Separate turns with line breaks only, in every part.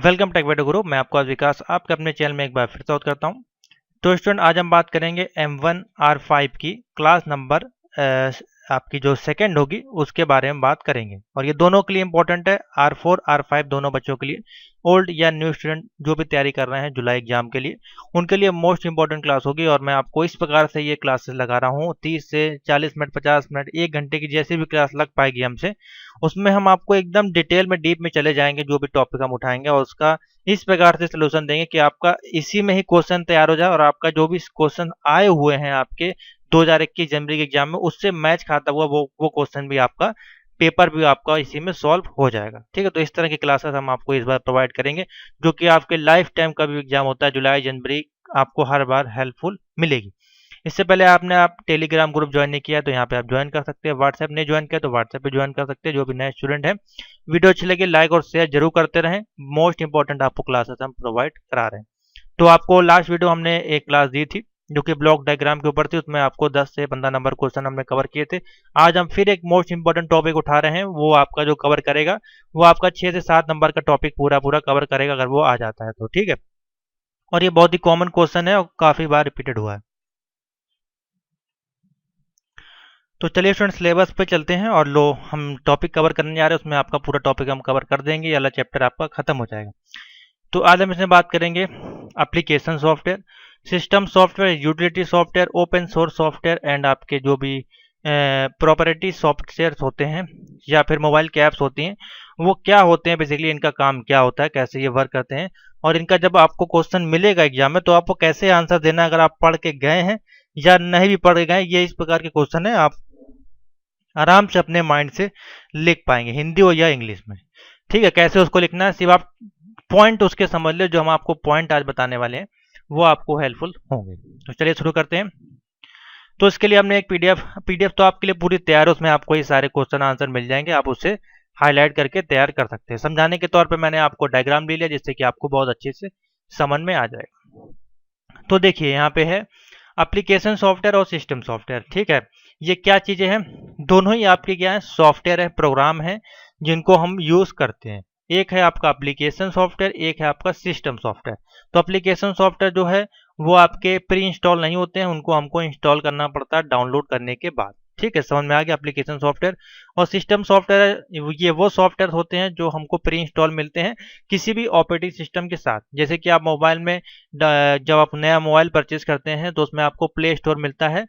Welcome take video गुरु। मैं आपको आज विकास आपके अपने चैनल में एक बार फिर स्वागत करता हूं। तो स्टूडेंट, आज हम बात करेंगे M1R5 की क्लास नंबर आपकी जो सेकंड होगी उसके बारे में बात करेंगे, और ये दोनों के लिए इंपॉर्टेंट है। R4 R5 दोनों बच्चों के लिए, ओल्ड या न्यू स्टूडेंट जो भी तैयारी कर रहे हैं जुलाई एग्जाम के लिए, उनके लिए मोस्ट इंपॉर्टेंट क्लास होगी। और मैं आपको इस प्रकार से ये क्लासेस लगा रहा हूँ, 30 से 40 मिनट, 50 मिनट, 1 घंटे की जैसी भी क्लास लग पाएगी हमसे, उसमें हम आपको एकदम डिटेल में डीप में चले जाएंगे। जो भी टॉपिक हम उठाएंगे और उसका इस प्रकार से सलूशन देंगे कि आपका इसी में ही क्वेश्चन तैयार हो जाए, और आपका जो भी क्वेश्चन आए हुए हैं आपके 2021 जनवरी के एग्जाम में उससे मैच खाता हुआ वो क्वेश्चन भी आपका, पेपर भी आपका इसी में सॉल्व हो जाएगा। ठीक है, तो इस तरह की क्लासेस हम आपको इस बार प्रोवाइड करेंगे, जो कि आपके लाइफ टाइम का भी एग्जाम होता है जुलाई जनवरी, आपको हर बार हेल्पफुल मिलेगी। इससे पहले आप टेलीग्राम ग्रुप ज्वाइन नहीं किया तो यहाँ पे आप ज्वाइन कर सकते हैं। व्हाट्सएप नहीं ज्वाइन किया तो व्हाट्सएप पे ज्वाइन कर सकते हैं। जो भी नए स्टूडेंट हैं, वीडियो अच्छी लगी लाइक और शेयर जरूर करते रहें। मोस्ट इंपॉर्टेंट आपको क्लासेस हम प्रोवाइड करा रहे हैं। तो आपको लास्ट वीडियो हमने एक क्लास दी थी जो कि ब्लॉक डायग्राम के ऊपर थी, उसमें आपको 10 से 15 नंबर क्वेश्चन हमने कवर किए थे। आज हम फिर एक मोस्ट इंपॉर्टेंट टॉपिक उठा रहे हैं, वो आपका जो कवर करेगा वो आपका 6 से 7 नंबर का टॉपिक पूरा पूरा कवर करेगा, अगर वो आ जाता है तो। ठीक है, और ये बहुत ही कॉमन क्वेश्चन है और काफी बार रिपीटेड हुआ है। तो चलिए स्टूडेंट, सिलेबस पे चलते हैं और लो हम टॉपिक कवर करने जा रहे हैं, उसमें आपका पूरा टॉपिक हम कवर कर देंगे, ये वाला चैप्टर आपका खत्म हो जाएगा। तो आज हम इसमें बात करेंगे application software, system software, utility software, open source software and आपके जो भी प्रॉपर्टी सॉफ्टवेयर होते हैं या फिर मोबाइल के ऐप्स होती हैं, वो क्या होते हैं, बेसिकली इनका काम क्या होता है, कैसे ये वर्क करते हैं, और इनका जब आपको क्वेश्चन मिलेगा एग्जाम में तो आपको कैसे आंसर देना है, अगर आप पढ़ के गए हैं या नहीं भी पढ़ के गए। ये इस प्रकार के क्वेश्चन है, आप आराम से अपने माइंड से लिख पाएंगे, हिंदी हो या इंग्लिश में। ठीक है, कैसे उसको लिखना है, सिर्फ आप पॉइंट उसके समझ लो, जो हम आपको पॉइंट आज बताने वाले हैं वो आपको हेल्पफुल होंगे। तो चलिए शुरू करते हैं। तो इसके लिए हमने एक पीडीएफ तो आपके लिए पूरी तैयार है, उसमें आपको ये सारे क्वेश्चन आंसर मिल जाएंगे, आप उसे हाईलाइट करके तैयार कर सकते हैं। समझाने के तौर पे मैंने आपको डायग्राम ले लिया जिससे कि आपको बहुत अच्छे से समझ में आ जाएगा। तो देखिए यहाँ पे है एप्लीकेशन सॉफ्टवेयर और सिस्टम सॉफ्टवेयर। ठीक है, ये क्या चीजें हैं, दोनों ही आपके क्या है, सॉफ्टवेयर है, प्रोग्राम है जिनको हम यूज करते हैं। एक है आपका एप्लीकेशन सॉफ्टवेयर, एक है आपका सिस्टम सॉफ्टवेयर। तो एप्लीकेशन सॉफ्टवेयर जो है वो आपके प्री इंस्टॉल नहीं होते हैं, उनको हमको इंस्टॉल करना पड़ता है डाउनलोड करने के बाद। ठीक है, समझ में आ गया एप्लीकेशन सॉफ्टवेयर। और सिस्टम सॉफ्टवेयर ये वो सॉफ्टवेयर होते हैं जो हमको प्री इंस्टॉल मिलते हैं किसी भी ऑपरेटिंग सिस्टम के साथ। जैसे कि आप मोबाइल में जब आप नया मोबाइल परचेज करते हैं तो उसमें आपको प्ले स्टोर मिलता है।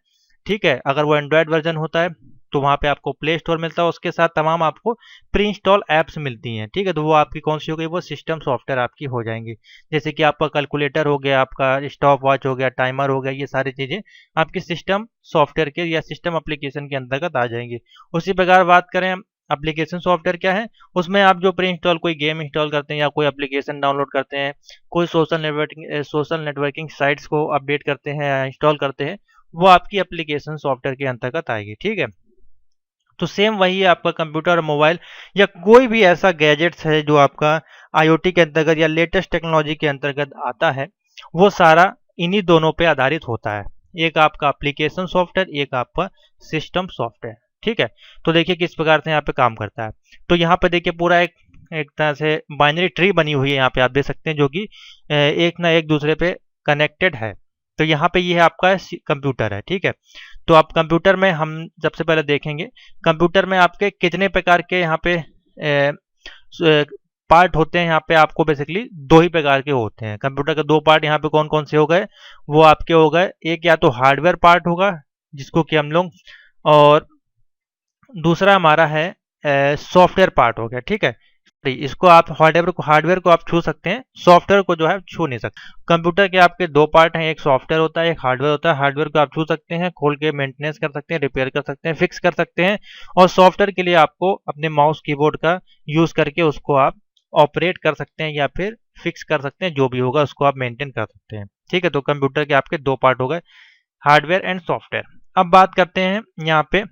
ठीक है, अगर वो एंड्रॉयड वर्जन होता है तो वहां पे आपको प्ले स्टोर मिलता है, उसके साथ तमाम आपको प्री इंस्टॉल एप्स मिलती हैं। ठीक है, तो वो आपकी कौन सी हो गई, वो सिस्टम सॉफ्टवेयर आपकी हो जाएंगी। जैसे कि आपका कैलकुलेटर हो गया, आपका स्टॉप वॉच हो गया, टाइमर हो गया, ये सारी चीजें आपकी सिस्टम सॉफ्टवेयर के या सिस्टम एप्लीकेशन के अंतर्गत आ जाएंगी। उसी प्रकार बात करें एप्लीकेशन सॉफ्टवेयर क्या है, उसमें आप जो प्री इंस्टॉल कोई गेम इंस्टॉल करते हैं या कोई एप्लीकेशन डाउनलोड करते हैं, कोई सोशल नेटवर्किंग साइट्स को अपडेट करते हैं या इंस्टॉल करते हैं, वो आपकी एप्लीकेशन सॉफ्टवेयर के अंतर्गत आएगी। ठीक है, तो सेम वही है आपका कंप्यूटर और मोबाइल या कोई भी ऐसा गैजेट्स है जो आपका आईओटी के अंतर्गत या लेटेस्ट टेक्नोलॉजी के अंतर्गत आता है, वो सारा इन्हीं दोनों पे आधारित होता है। एक आपका एप्लीकेशन सॉफ्टवेयर, एक आपका सिस्टम सॉफ्टवेयर। ठीक है, तो देखिए किस प्रकार से यहाँ पे काम करता है। तो यहाँ पे देखिए पूरा एक एक तरह से बाइनरी ट्री बनी हुई है, यहाँ पे आप देख सकते हैं, जो कि एक ना एक दूसरे पे कनेक्टेड है। तो यहाँ पे ये है आपका कंप्यूटर है। ठीक है, तो आप कंप्यूटर में हम सबसे पहले देखेंगे कंप्यूटर में आपके कितने प्रकार के यहाँ पे पार्ट होते हैं। यहाँ पे आपको बेसिकली दो ही प्रकार के होते हैं कंप्यूटर के। दो पार्ट यहाँ पे कौन कौन से हो गए, वो आपके हो गए, एक या तो हार्डवेयर पार्ट होगा जिसको कि हम लोग, और दूसरा हमारा है सॉफ्टवेयर पार्ट हो गया। ठीक है, इसको आप हार्डवेयर को आप छू सकते हैं, सॉफ्टवेयर को जो है छू नहीं सकते। कंप्यूटर के आपके दो पार्ट हैं, एक सॉफ्टवेयर होता है, एक हार्डवेयर होता है। हार्डवेयर को आप छू सकते हैं, खोल के मेंटेनेंस कर सकते हैं, रिपेयर कर सकते हैं, फिक्स कर सकते हैं। और सॉफ्टवेयर के लिए आपको अपने माउस कीबोर्ड का यूज करके उसको आप ऑपरेट कर सकते हैं या फिर फिक्स कर सकते हैं, जो भी होगा उसको आप मेंटेन कर सकते हैं। ठीक है, तो कंप्यूटर के आपके दो पार्ट हो गए, हार्डवेयर एंड सॉफ्टवेयर। अब बात करते हैं यहाँ पे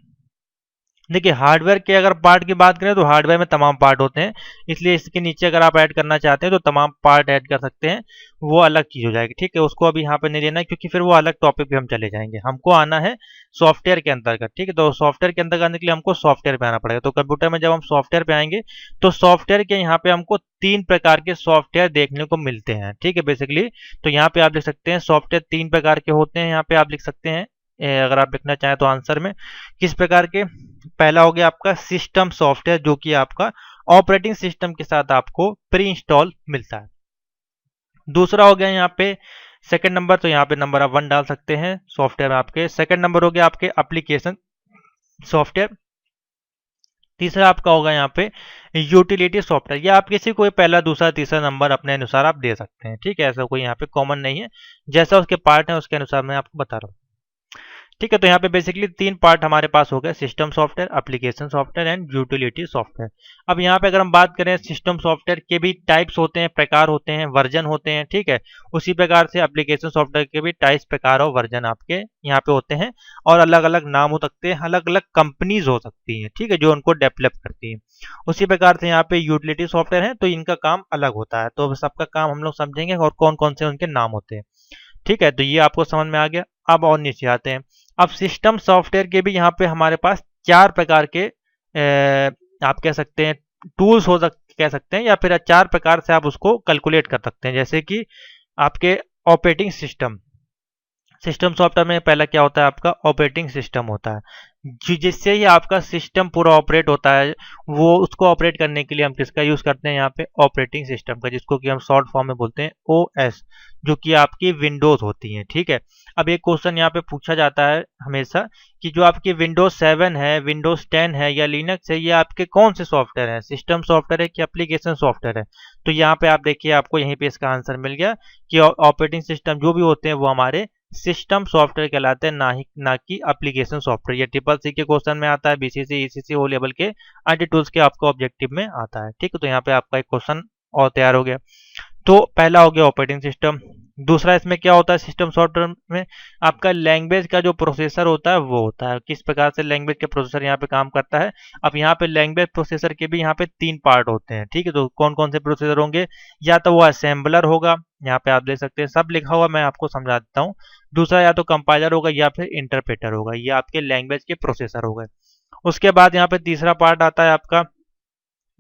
देखिए हार्डवेयर के अगर पार्ट की बात करें तो हार्डवेयर में तमाम पार्ट होते हैं, इसलिए इसके नीचे अगर आप ऐड करना चाहते हैं तो तमाम पार्ट ऐड कर सकते हैं, वो अलग चीज़ हो जाएगी। ठीक है, उसको अभी यहाँ पे नहीं लेना है क्योंकि फिर वो अलग टॉपिक पे हम चले जाएंगे। हमको आना है सॉफ्टवेयर के अंतर्गत। ठीक है, तो सॉफ्टवेयर के अंदर आने के लिए हमको सॉफ्टवेयर पे आना पड़ेगा। तो कंप्यूटर में जब हम सॉफ्टवेयर पे आएंगे तो सॉफ्टवेयर के यहाँ पे हमको 3 प्रकार के सॉफ्टवेयर देखने को मिलते हैं। ठीक है, बेसिकली तो यहाँ पे आप लिख सकते हैं सॉफ्टवेयर 3 प्रकार के होते हैं। यहाँ पे आप लिख सकते हैं अगर आप लिखना चाहें तो आंसर में किस प्रकार के। पहला हो गया आपका सिस्टम सॉफ्टवेयर, जो कि आपका ऑपरेटिंग सिस्टम के साथ आपको प्री इंस्टॉल मिलता है। दूसरा हो गया यहाँ पे सेकंड नंबर, तो यहाँ पे नंबर आप 1 डाल सकते हैं सॉफ्टवेयर आपके। सेकंड नंबर हो गया आपके एप्लीकेशन सॉफ्टवेयर। तीसरा आपका होगा यहाँ पे यूटिलिटी सॉफ्टवेयर। या आप किसी कोई पहला दूसरा तीसरा नंबर अपने अनुसार आप दे सकते हैं। ठीक है, ऐसा कोई यहाँ पे कॉमन नहीं है, जैसा उसके पार्ट है उसके अनुसार मैं आपको बता रहा हूँ। ठीक है, तो यहाँ पे बेसिकली 3 पार्ट हमारे पास हो गए, system software, application software and utility software. अब यहाँ पे अगर हम बात करें सिस्टम सॉफ्टवेयर के भी टाइप्स होते हैं, प्रकार होते हैं, वर्जन होते हैं। ठीक है, उसी प्रकार से एप्लीकेशन सॉफ्टवेयर के भी टाइप्स, प्रकार और वर्जन आपके यहाँ पे होते हैं, और अलग अलग नाम हो सकते हैं, अलग अलग कंपनीज हो सकती हैं। ठीक है, जो उनको डेवलप करती हैं। उसी प्रकार से यहाँ पे यूटिलिटी सॉफ्टवेयर है तो इनका काम अलग होता है, तो सबका काम हम लोग समझेंगे और कौन कौन से उनके नाम होते हैं। ठीक है, तो ये आपको समझ में आ गया। अब और नीचे आते हैं। अब सिस्टम सॉफ्टवेयर के भी यहाँ पे हमारे पास 4 प्रकार के आप कह सकते हैं टूल्स कह सकते हैं, या फिर 4 प्रकार से आप उसको कैलकुलेट कर सकते हैं। जैसे कि आपके ऑपरेटिंग सिस्टम, सिस्टम सॉफ्टवेयर में पहला क्या होता है आपका ऑपरेटिंग सिस्टम होता है, जिससे ही आपका सिस्टम पूरा ऑपरेट होता है। वो उसको ऑपरेट करने के लिए हम किसका यूज करते हैं यहाँ पे ऑपरेटिंग सिस्टम का, जिसको कि हम शॉर्ट फॉर्म में बोलते हैं ओएस, जो कि आपकी विंडोज होती हैं। ठीक है, अब एक क्वेश्चन यहाँ पे पूछा जाता है हमेशा कि जो आपकी विंडोज 7 है, विंडोज 10 है या लिनक्स है, ये आपके कौन से सॉफ्टवेयर है, सिस्टम सॉफ्टवेयर है कि एप्लीकेशन सॉफ्टवेयर है। तो यहाँ पे आप देखिए आपको यहीं पे इसका आंसर मिल गया कि ऑपरेटिंग सिस्टम जो भी होते हैं वो हमारे सिस्टम सॉफ्टवेयर कहलाते हैं, ना कि एप्लीकेशन सॉफ्टवेयर। ये ट्रिपल सी के क्वेश्चन में आता है, बीसीसी ईसीसी ओ लेवल के आईटी टूल्स के आपको ऑब्जेक्टिव में आता है। ठीक है, तो यहाँ पे आपका एक क्वेश्चन और तैयार हो गया। तो पहला हो गया ऑपरेटिंग सिस्टम। दूसरा इसमें क्या होता है सिस्टम सॉफ्टवेयर में आपका लैंग्वेज का जो प्रोसेसर होता है वो होता है। किस प्रकार से लैंग्वेज के प्रोसेसर यहाँ पे काम करता है। अब यहाँ पे लैंग्वेज प्रोसेसर के भी यहाँ पे 3 पार्ट होते हैं। ठीक है, तो कौन कौन से प्रोसेसर होंगे, या तो वो असेंबलर होगा, यहाँ पे आप देख सकते हैं सब लिखा हुआ, मैं आपको समझा देता हूँ। दूसरा या तो कंपाइलर होगा या फिर इंटरप्रेटर होगा, ये आपके लैंग्वेज के प्रोसेसर हो गए। उसके बाद यहाँ पे तीसरा पार्ट आता है आपका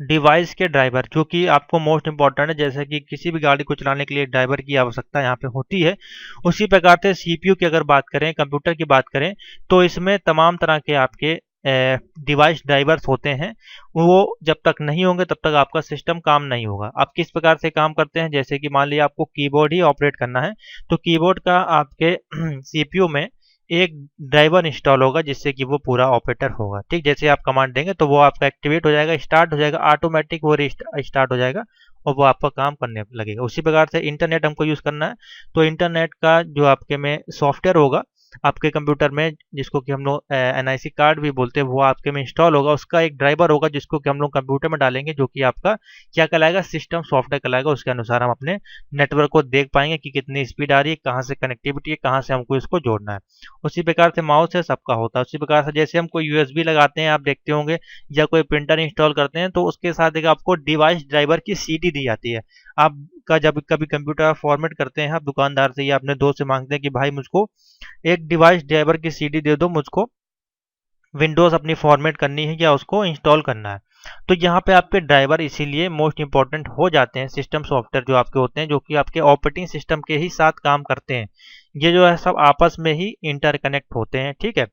डिवाइस के ड्राइवर, जो कि आपको मोस्ट इंपॉर्टेंट है। जैसे कि किसी भी गाड़ी को चलाने के लिए ड्राइवर की आवश्यकता यहाँ पे होती है, उसी प्रकार से सीपीयू की अगर बात करें, कंप्यूटर की बात करें, तो इसमें तमाम तरह के आपके डिवाइस ड्राइवर्स होते हैं। वो जब तक नहीं होंगे तब तक आपका सिस्टम काम नहीं होगा। आप किस प्रकार से काम करते हैं, जैसे कि मान लिया आपको कीबोर्ड ही ऑपरेट करना है, तो कीबोर्ड का आपके सीपीयू में एक ड्राइवर इंस्टॉल होगा जिससे कि वो पूरा ऑपरेटर होगा। ठीक, जैसे आप कमांड देंगे तो वो आपका एक्टिवेट हो जाएगा, स्टार्ट हो जाएगा, ऑटोमेटिक वो स्टार्ट हो जाएगा और वो आपका काम करने लगेगा। उसी प्रकार से इंटरनेट हमको यूज करना है, तो इंटरनेट का जो आपके में सॉफ्टवेयर होगा आपके कंप्यूटर में, जिसको कि हम लोग एनआईसी कार्ड भी बोलते हैं, वो आपके में इंस्टॉल होगा। उसका एक ड्राइवर होगा जिसको कि हम लोग कंप्यूटर में डालेंगे, जो कि आपका क्या कहलाएगा सिस्टम सॉफ्टवेयर कहलाएगा। उसके अनुसार हम अपने नेटवर्क को देख पाएंगे कि कितनी स्पीड आ रही है, कहाँ से कनेक्टिविटी है, कहाँ से हमको इसको जोड़ना है। उसी प्रकार से माउस है सबका होता है। उसी प्रकार से जैसे हम कोई यूएसबी लगाते हैं आप देखते होंगे, या कोई प्रिंटर इंस्टॉल करते हैं, तो उसके साथ एक आपको डिवाइस ड्राइवर की सीडी दी जाती है। आपका जब कभी कंप्यूटर फॉर्मेट करते हैं आप दुकानदार से या अपने दोस्त से मांगते हैं कि भाई मुझको एक डिवाइस ड्राइवर की सीडी दे दो, मुझको विंडोज अपनी फॉर्मेट करनी है या उसको इंस्टॉल करना है। तो यहाँ पे आपके ड्राइवर इसीलिए मोस्ट इंपॉर्टेंट हो जाते हैं सिस्टम सॉफ्टवेयर जो आपके होते हैं, जो कि आपके ऑपरेटिंग सिस्टम के ही साथ काम करते हैं। ये जो है सब आपस में ही इंटरकनेक्ट होते हैं। ठीक है,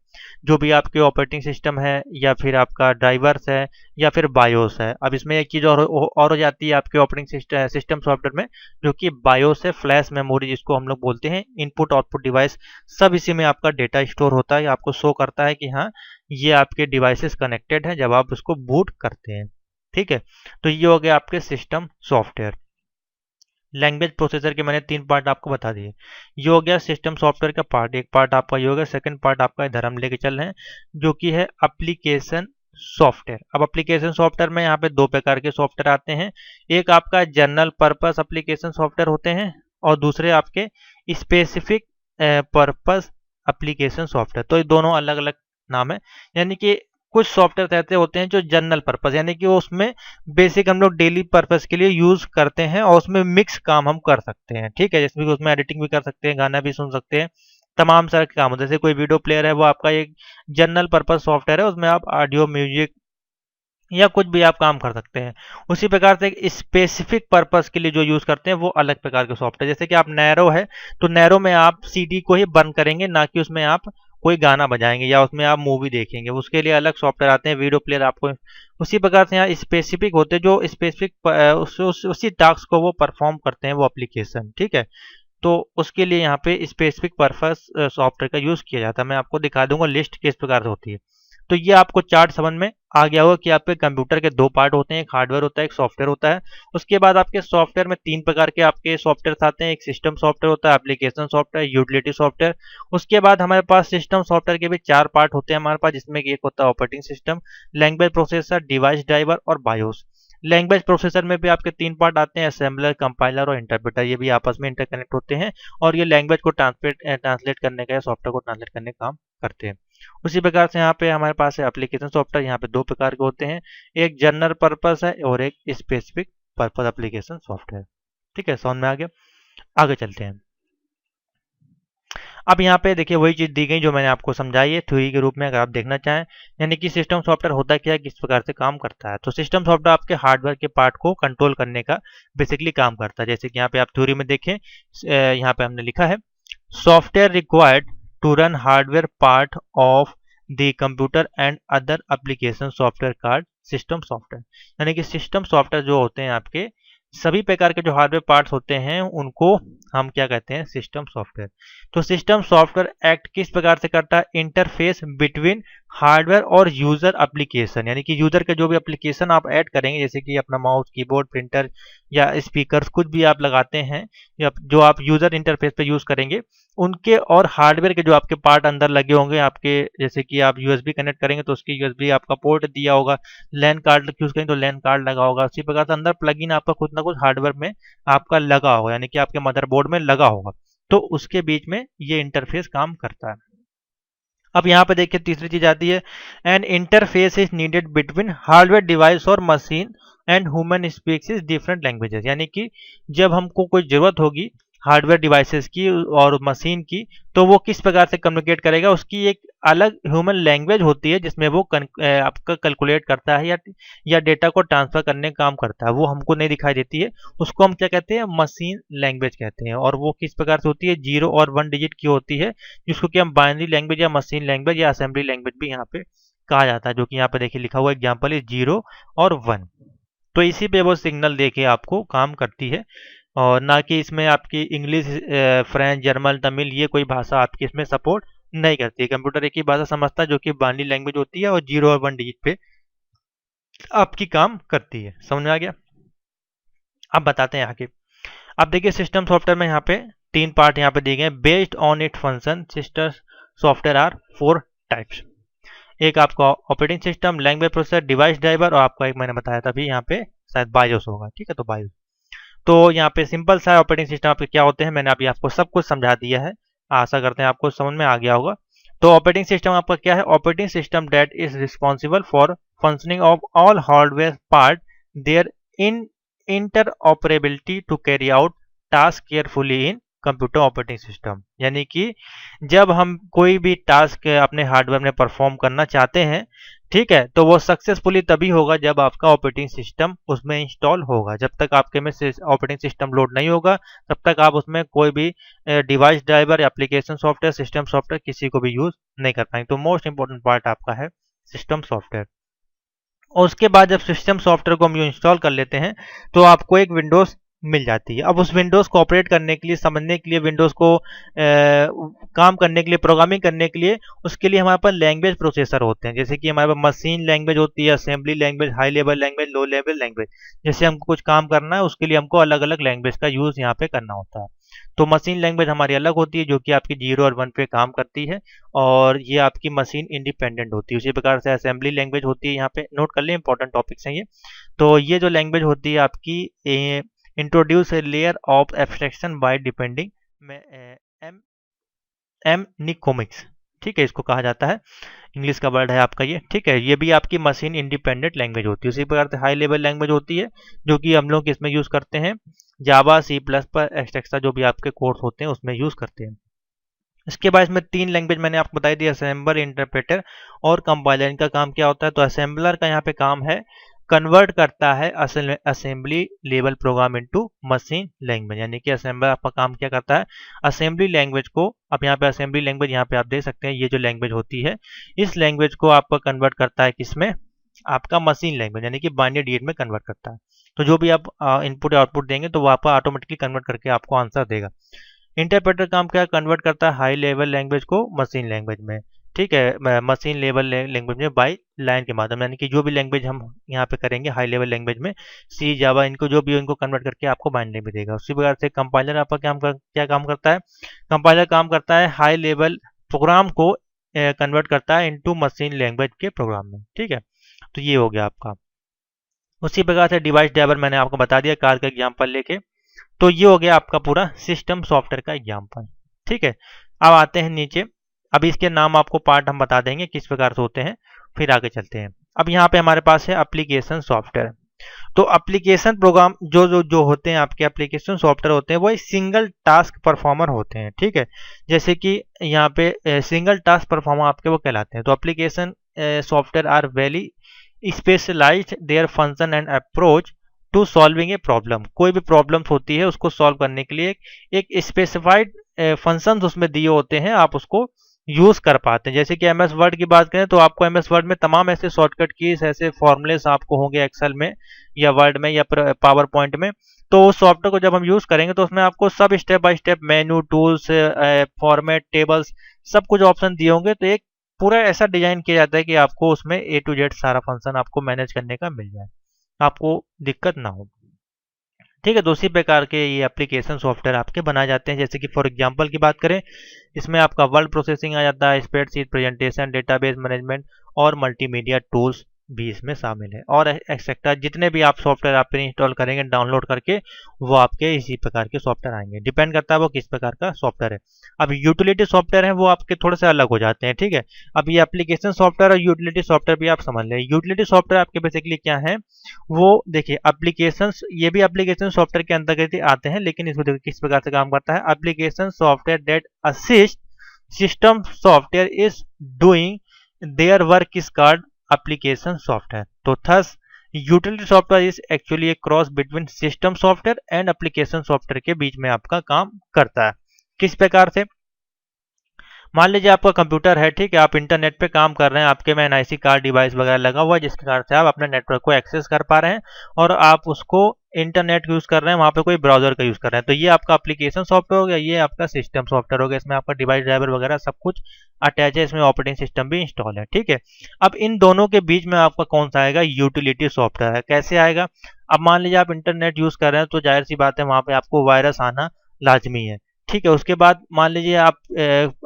जो भी आपके ऑपरेटिंग सिस्टम है या फिर आपका ड्राइवर्स है या फिर बायोस है। अब इसमें एक चीज़ और हो जाती है आपके ऑपरेटिंग सिस्टम सॉफ्टवेयर में, जो कि बायोस है, फ्लैश मेमोरी जिसको हम लोग बोलते हैं, इनपुट आउटपुट डिवाइस, सब इसी में आपका डेटा स्टोर होता है। आपको शो करता है कि हाँ ये आपके डिवाइसेस कनेक्टेड हैं जब आप उसको बूट करते हैं। ठीक है, तो ये हो गया आपके सिस्टम सॉफ्टवेयर। लैंग्वेज प्रोसेसर के मैंने 3 पार्ट आपको बता दिए। ये हो गया सिस्टम सॉफ्टवेयर का पार्ट, एक पार्ट आपका ये हो गया। सेकंड पार्ट आपका इधर हम लेके चल रहे हैं, जो कि है एप्लीकेशन सॉफ्टवेयर। अब एप्लीकेशन सॉफ्टवेयर में यहाँ पे 2 प्रकार के सॉफ्टवेयर आते हैं। एक आपका जनरल पर्पस एप्लीकेशन सॉफ्टवेयर होते हैं, और दूसरे आपके स्पेसिफिक पर्पस एप्लीकेशन सॉफ्टवेयर। तो ये दोनों अलग अलग नाम है, यानी कि कुछ सॉफ्टवेयर ऐसे होते हैं जो जनरल पर्पस, यानी कि वो उसमें बेसिक हम लोग डेली पर्पस के लिए यूज करते हैं और उसमें मिक्स काम हम कर सकते हैं, ठीक है। जैसे कि उसमें एडिटिंग भी कर सकते हैं, गाना भी सुन सकते हैं, तमाम सारे काम होते हैं। जैसे कोई वीडियो प्लेयर है, वो आपका एक जनरल पर्पस सॉफ्टवेयर है, उसमें आप ऑडियो, म्यूजिक या कुछ भी आप काम कर सकते हैं। उसी प्रकार से एक स्पेसिफिक पर्पस के लिए जो यूज करते हैं वो अलग प्रकार के सॉफ्टवेयर, जैसे कि आप नैरो है, तो नैरो में आप सीडी को ही बर्न करेंगे, ना कि उसमें आप कोई गाना बजाएंगे या उसमें आप मूवी देखेंगे, उसके लिए अलग सॉफ्टवेयर आते हैं। वीडियो प्लेयर आपको उसी प्रकार से यहाँ स्पेसिफिक होते हैं, जो स्पेसिफिक उसी टास्क को वो परफॉर्म करते हैं वो एप्लीकेशन, ठीक है। तो उसके लिए यहाँ पे स्पेसिफिक पर्पस सॉफ्टवेयर का यूज किया जाता है। मैं आपको दिखा दूंगा लिस्ट किस प्रकार से होती है। तो ये आपको चार्ट समझ में आ गया होगा कि आपके कंप्यूटर के दो पार्ट होते हैं, एक हार्डवेयर होता है, एक सॉफ्टवेयर होता है। उसके बाद आपके सॉफ्टवेयर में तीन प्रकार के आपके सॉफ्टवेयर आते हैं, एक सिस्टम सॉफ्टवेयर होता है, एप्लीकेशन सॉफ्टवेयर, यूटिलिटी सॉफ्टवेयर। उसके बाद हमारे पास सिस्टम सॉफ्टवेयर के भी चार पार्ट होते हैं हमारे पास, जिसमें एक होता है operating system, language processor, device driver और बायोस। लैंग्वेज प्रोसेसर में भी आपके तीन पार्ट आते हैं, असेंबलर, कंपाइलर और इंटरप्रेटर। ये भी आपस में इंटरकनेक्ट होते हैं और ये लैंग्वेज को ट्रांसलेट करने का या सॉफ्टवेयर को ट्रांसलेट करने का काम करते हैं। उसी प्रकार से यहाँ पे हमारे पास है एप्लीकेशन सॉफ्टवेयर। यहाँ पे दो प्रकार के होते हैं, एक जनरल पर्पस है और एक स्पेसिफिक पर्पस एप्लीकेशन सॉफ्टवेयर, ठीक है। समझ में आ गया, आगे चलते हैं। अब यहाँ पे देखिए वही चीज दी गई जो मैंने आपको समझाई है थ्योरी के रूप में, अगर आप देखना चाहें, यानी कि सिस्टम सॉफ्टवेयर होता क्या है, किस प्रकार से काम करता है। तो सिस्टम सॉफ्टवेयर आपके हार्डवेयर के पार्ट को कंट्रोल करने का बेसिकली काम करता है। जैसे कि यहाँ पे आप थ्योरी में देखें, यहाँ पे हमने लिखा है software required to run hardware part of the computer and other application software card system software. यानी कि सिस्टम सॉफ्टवेयर जो होते हैं आपके सभी प्रकार के जो हार्डवेयर पार्ट्स होते हैं उनको हम क्या कहते हैं, सिस्टम सॉफ्टवेयर। तो सिस्टम सॉफ्टवेयर एक्ट किस प्रकार से करता है, इंटरफेस बिटवीन हार्डवेयर और यूजर एप्लीकेशन, यानी कि यूजर के जो भी एप्लीकेशन आप ऐड करेंगे, जैसे कि अपना माउस, कीबोर्ड, प्रिंटर या स्पीकर कुछ भी आप लगाते हैं या जो आप यूजर इंटरफेस पे यूज करेंगे, उनके और हार्डवेयर के जो आपके पार्ट अंदर लगे होंगे आपके, जैसे कि आप यूएसबी कनेक्ट करेंगे तो उसकी यूएसबी आपका पोर्ट दिया होगा, लैन कार्ड यूज करेंगे तो लैन कार्ड लगा होगा। उसी प्रकार से अंदर प्लगइन आपका कुछ ना कुछ हार्डवेयर में आपका लगा होगा, यानी कि आपके मदरबोर्ड में लगा होगा, तो उसके बीच में ये इंटरफेस काम करता है। अब यहाँ पे देखिए तीसरी चीज आती है, an interface is needed between hardware device और machine and human speaks is different languages. यानी कि जब हमको कोई जरूरत होगी हार्डवेयर डिवाइसेस की और मशीन की, तो वो किस प्रकार से कम्युनिकेट करेगा, उसकी एक अलग ह्यूमन लैंग्वेज होती है जिसमें वो आपका कैलकुलेट करता है या डेटा को ट्रांसफर करने का काम करता है। वो हमको नहीं दिखाई देती है, उसको हम क्या कहते हैं, मशीन लैंग्वेज कहते हैं। और वो किस प्रकार से होती है, 0 और 1 डिजिट की होती है, जिसको कि हम बाइनरी लैंग्वेज या मशीन लैंग्वेज या असेंबली लैंग्वेज भी यहाँ पे कहा जाता है, जो कि यहाँ पे देखिए लिखा हुआ एग्जाम्पल इज 0 और 1। तो इसी पे वो सिग्नल देके आपको काम करती है, और ना कि इसमें आपकी इंग्लिश, फ्रेंच, जर्मन, तमिल ये कोई भाषा आपकी इसमें सपोर्ट नहीं करती है। कंप्यूटर एक ही भाषा समझता है जो कि बाइनरी लैंग्वेज होती है और 0 और 1 डिजिट पे आपकी काम करती है। समझ में आ गया, अब बताते हैं आगे। अब देखिए सिस्टम सॉफ्टवेयर में यहाँ पे तीन पार्ट यहाँ पे दिए गए, based on it function system software are 4 types. एक आपका operating system, language processor, device driver और आपका एक मैंने बताया था अभी यहाँ पे शायद बायोस होगा, ठीक है। तो बायोस, तो यहाँ पे सिंपल सा ऑपरेटिंग सिस्टम आपके क्या होते हैं, मैंने अभी आपको सब कुछ समझा दिया है, आशा करते हैं आपको समझ में आ गया होगा। तो ऑपरेटिंग सिस्टम आपका क्या है, operating system that is responsible for functioning of all hardware part there in interoperability to carry out task carefully in computer operating system. यानी कि जब हम कोई भी टास्क अपने हार्डवेयर में परफॉर्म करना चाहते हैं, ठीक है, तो वो सक्सेसफुली तभी होगा जब आपका ऑपरेटिंग सिस्टम उसमें इंस्टॉल होगा। जब तक आपके में ऑपरेटिंग सिस्टम लोड नहीं होगा तब तक आप उसमें कोई भी device driver, application software, system software किसी को भी यूज नहीं कर पाएंगे। तो मोस्ट इंपॉर्टेंट पार्ट आपका है सिस्टम सॉफ्टवेयर। और उसके बाद जब सिस्टम सॉफ्टवेयर को हम इंस्टॉल कर लेते हैं तो आपको एक विंडोज मिल जाती है। अब उस विंडोज को ऑपरेट करने के लिए, समझने के लिए, विंडोज को काम करने के लिए, प्रोग्रामिंग करने के लिए, उसके लिए हमारे पास लैंग्वेज प्रोसेसर होते हैं। जैसे कि हमारे पास मशीन लैंग्वेज होती है, assembly language, high level language, low level language. जैसे हमको कुछ काम करना है उसके लिए हमको अलग अलग लैंग्वेज का यूज यहाँ पे करना होता है। तो मशीन लैंग्वेज हमारी अलग होती है जो कि आपकी 0 और 1 पे काम करती है और ये आपकी मशीन इंडिपेंडेंट होती है। उसी प्रकार से असेंबली लैंग्वेज होती है, यहाँ पे नोट कर लें, इंपॉर्टेंट टॉपिक्स हैं ये। तो ये जो लैंग्वेज होती है आपकी introduce a layer of abstraction by depending mnemonics, ठीक है, इसको कहा जाता है, इंग्लिश का वर्ड है आपका ये। ठीक है, ये भी आपकी मशीन इंडिपेंडेंट लैंग्वेज होती है। उसी प्रकार से हाई लेवल लैंग्वेज होती है जो कि हम लोग इसमें यूज करते हैं, जावा, सी प्लस पर एक्सेट्रा जो भी आपके कोर्स होते हैं उसमें यूज करते हैं। इसके बाद इसमें 3 लैंग्वेज मैंने आपको बताई दी, असेंबलर, इंटरप्रेटर और कंपाइलर। इनका काम क्या होता है? तो असेंबलर का यहाँ पे काम है कन्वर्ट करता है assembly level programme into machine language, यानी कि असेंबलर आपका काम क्या करता है? असेंबली लैंग्वेज को, अब यहाँ पे असेंबली लैंग्वेज यहाँ पे आप देख सकते हैं, ये जो लैंग्वेज होती है इस लैंग्वेज को आपका कन्वर्ट करता है किसमें? आपका मशीन लैंग्वेज, यानी कि बाइनरी डिजिट में कन्वर्ट करता है। तो जो भी आप इनपुट या आउटपुट देंगे तो वो आपका ऑटोमेटिकली कन्वर्ट करके आपको आंसर देगा। इंटरप्रेटर काम क्या कन्वर्ट करता है? हाई लेवल लैंग्वेज को मशीन लैंग्वेज में। ठीक है, मशीन लेवल लैंग्वेज में बाय लाइन के माध्यम, यानी कि जो भी लैंग्वेज हम यहाँ पे करेंगे हाई लेवल लैंग्वेज में, सी, जावा, इनको जो भी इनको कन्वर्ट करके आपको बाइनरी में देगा। उसी प्रकार से कंपाइलर आपका क्या काम करता है? कंपाइलर काम करता है हाई लेवल प्रोग्राम को कन्वर्ट करता है इनटू मशीन लैंग्वेज के प्रोग्राम में। ठीक है, तो ये हो गया आपका। उसी प्रकार से डिवाइस ड्राइवर मैंने आपको बता दिया कार का एग्जाम्पल लेके। तो ये हो गया आपका पूरा सिस्टम सॉफ्टवेयर का एग्जाम्पल। ठीक है, अब आते हैं नीचे। अब इसके नाम आपको पार्ट हम बता देंगे किस प्रकार से होते हैं, फिर आगे चलते हैं। अब यहाँ पे हमारे पास है एप्लीकेशन सॉफ्टवेयर। तो एप्लीकेशन प्रोग्राम जो होते हैं आपके एप्लीकेशन सॉफ्टवेयर होते हैं वो एक सिंगल टास्क परफॉर्मर होते हैं। ठीक है, जैसे कि यहाँ पे सिंगल टास्क परफॉर्मर आपके वो कहलाते हैं। तो application software are very specialised their function and approach to solving a problem. कोई भी प्रॉब्लम्स होती है उसको सॉल्व करने के लिए एक स्पेसिफाइड फंक्शंस उसमें दिए होते हैं, आप उसको यूज कर पाते हैं। जैसे कि एमएस वर्ड की बात करें तो आपको एमएस वर्ड में तमाम ऐसे शॉर्टकट कीज, ऐसे फॉर्मूलेस आपको होंगे एक्सेल में या वर्ड में या पावर पॉइंट में। तो उस सॉफ्टवेयर को जब हम यूज करेंगे तो उसमें आपको सब step by step menu, tools, format, tables, सब कुछ ऑप्शन दिए होंगे। तो एक पूरा ऐसा डिजाइन किया जाता है कि आपको उसमें ए टू जेड सारा फंक्शन आपको मैनेज करने का मिल जाए, आपको दिक्कत ना हो। ठीक है, तो उसी प्रकार के ये एप्लीकेशन सॉफ्टवेयर आपके बनाए जाते हैं। जैसे कि फॉर एग्जांपल की बात करें, इसमें आपका वर्ड प्रोसेसिंग आ जाता है, स्प्रेडशीट, प्रेजेंटेशन, डेटाबेस मैनेजमेंट और मल्टीमीडिया टूल्स भी इसमें शामिल है, और एक्सेट्रा जितने भी आप सॉफ्टवेयर आप इंस्टॉल करेंगे डाउनलोड करके वो आपके इसी प्रकार के सॉफ्टवेयर आएंगे। डिपेंड करता है वो किस प्रकार का सॉफ्टवेयर है। अब यूटिलिटी सॉफ्टवेयर है वो आपके थोड़े से अलग हो जाते हैं। ठीक है, अब ये एप्लीकेशन सॉफ्टवेयर और यूटिलिटी सॉफ्टवेयर भी आप समझ लें। यूटिलिटी सॉफ्टवेयर आपके बेसिकली क्या है? वो देखिए एप्लीकेशंस, ये भी एप्लीकेशन सॉफ्टवेयर के अंतर्गत ही आते हैं, लेकिन इसमें देखिए किस प्रकार से काम करता है। Application software that assist system software is doing their work is called application software. तो thus utility software is actually a cross between system software and application software के बीच में आपका काम करता है। किस प्रकार से? मान लीजिए आपका कंप्यूटर है, ठीक है, आप इंटरनेट पे काम कर रहे हैं, आपके में एनआईसी कार्ड डिवाइस वगैरह लगा हुआ है जिसके कारण से आप अपने नेटवर्क को एक्सेस कर पा रहे हैं और आप उसको इंटरनेट यूज कर रहे हैं, वहां पे कोई ब्राउजर का यूज कर रहे हैं। तो ये आपका एप्लीकेशन सॉफ्टवेयर हो गया, ये आपका सिस्टम सॉफ्टवेयर हो गया। इसमें आपका डिवाइस ड्राइवर वगैरह सब कुछ अटैच है, इसमें ऑपरेटिंग सिस्टम भी इंस्टॉल है। ठीक है, अब इन दोनों के बीच में आपका कौन सा आएगा? यूटिलिटी सॉफ्टवेयर है। कैसे आएगा? अब मान लीजिए आप इंटरनेट यूज कर रहे हैं तो जाहिर सी बात है वहां पे आपको वायरस आना लाजमी है। ठीक है, उसके बाद मान लीजिए आप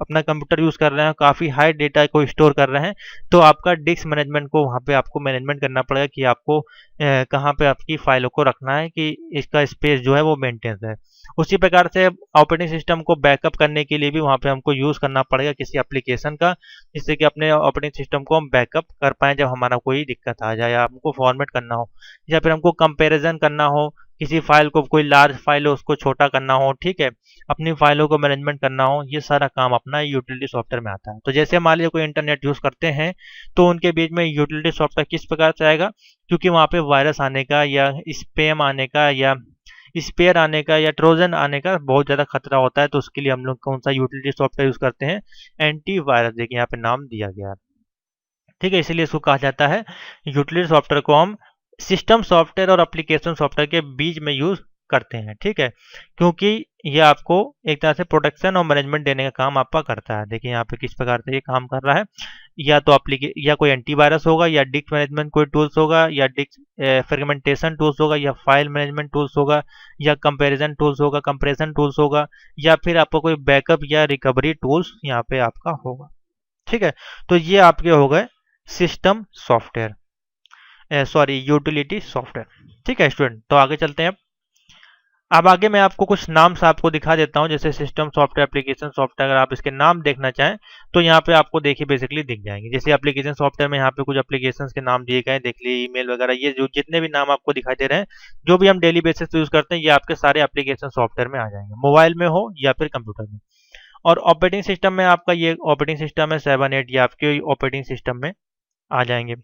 अपना कंप्यूटर यूज कर रहे हैं, काफी हाई डेटा को स्टोर कर रहे हैं, तो आपका डिस्क मैनेजमेंट को वहां पे आपको मैनेजमेंट करना पड़ेगा कि आपको कहाँ पे आपकी फाइलों को रखना है कि इसका स्पेस जो है वो मेंटेन है। उसी प्रकार से ऑपरेटिंग सिस्टम को बैकअप करने के लिए भी वहां पे हमको यूज करना पड़ेगा किसी एप्लीकेशन का, जिससे कि अपने ऑपरेटिंग सिस्टम को हम बैकअप कर पाए जब हमारा कोई दिक्कत आ जाए या हमको फॉर्मेट करना हो या फिर हमको कंपेरिजन करना हो, किसी फाइल को, कोई लार्ज फाइल हो उसको छोटा करना हो, ठीक है, अपनी फाइलों को मैनेजमेंट करना हो, ये सारा काम अपना यूटिलिटी सॉफ्टवेयर में आता है। तो जैसे मान लीजिए कोई इंटरनेट यूज करते हैं तो उनके बीच में यूटिलिटी सॉफ्टवेयर किस प्रकार से आएगा? क्योंकि वहां पे वायरस आने का या स्पैम आने का या स्पेयर आने का या ट्रोजन आने का बहुत ज़्यादा खतरा होता है। तो उसके लिए हम लोग कौन सा यूटिलिटी सॉफ्टवेयर यूज करते हैं? एंटीवायरस। देखिए यहाँ पे नाम दिया गया है। ठीक है, इसीलिए इसको कहा जाता है यूटिलिटी सॉफ्टवेयर को हम सिस्टम सॉफ्टवेयर और एप्लीकेशन सॉफ्टवेयर के बीच में यूज करते हैं। ठीक है, क्योंकि ये आपको एक तरह से प्रोटेक्शन और मैनेजमेंट देने का काम आपका करता है। देखिए यहाँ पे किस प्रकार से ये काम कर रहा है, या कोई एंटीवायरस होगा या डिस्क मैनेजमेंट कोई टूल्स होगा या डिस्क फ्रेगमेंटेशन टूल्स होगा या फाइल मैनेजमेंट टूल्स होगा या कंपैरिजन टूल्स होगा, कंप्रेशन टूल्स होगा या फिर आपका कोई बैकअप या रिकवरी टूल्स यहाँ पे आपका होगा। ठीक है, तो ये आपके हो गए system software, sorry utility software. ठीक है स्टूडेंट, तो आगे चलते हैं। अब आगे मैं आपको कुछ नाम से आपको दिखा देता हूँ, जैसे सिस्टम सॉफ्टवेयर, एप्लीकेशन सॉफ्टवेयर। अगर आप इसके नाम देखना चाहें तो यहाँ पे आपको देखिए बेसिकली दिख जाएंगे। जैसे एप्लीकेशन सॉफ्टवेयर में यहाँ पे कुछ एप्लीकेशन के नाम दिए गए हैं, देख लीजिए ईमेल वगैरह, ये जो जितने भी नाम आपको दिखाई दे रहे हैं, जो भी हम डेली बेसिस पे यूज करते हैं, ये आपके सारे एप्लीकेशन सॉफ्टवेयर में आ जाएंगे, मोबाइल में हो या फिर कंप्यूटर में। और ऑपरेटिंग सिस्टम में आपका ये ऑपरेटिंग सिस्टम है 7-8, ये आपके ऑपरेटिंग सिस्टम में आ जाएंगे।